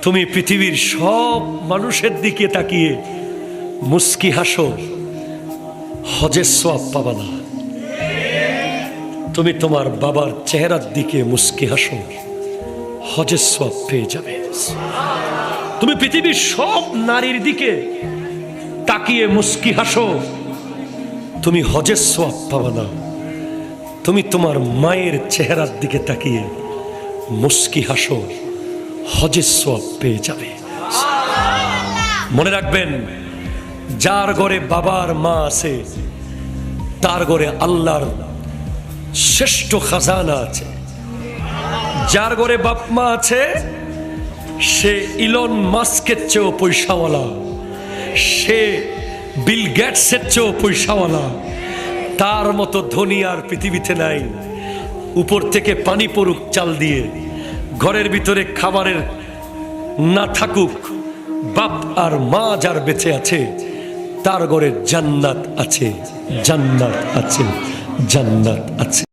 তুমি পৃথিবীর সব মানুষের দিকে তাকিয়ে মুস্কি হাসো, হজের সওয়াব পাবা না। তুমি তোমার বাবার চেহারার দিকে মুস্কি হাসো, হজের সওয়াব পেয়ে যাবে। তুমি পৃথিবীর সব নারীর দিকে তাকিয়ে মুস্কি হাসো, তুমি হজের সওয়াব পাবা না। তুমি তোমার মায়ের চেহারার দিকে তাকিয়ে মুস্কি হাসো, হজের সওয়াব পেয়ে যাবে। মনে রাখবেন, যার ঘরে বাবার মা আছে তার ঘরে আল্লাহর শ্রেষ্ঠ খাজানা আছে। যার ঘরে বাপ মা আছে সে ইলন মাস্কের চেয়েও পয়সাওয়ালা, সে বিল গেটসের চেয়েও পয়সাওয়ালা। তার মতো ধনী আর পৃথিবীতে নাই। উপর থেকে পানি পড়ুক চাল দিয়ে, ঘরের ভিতরে খাবারের না থাকুক, বাপ আর মা যার বেঁচে আছে তার ঘরে জান্নাত আছে, জান্নাত আছে, জান্নাত আছে।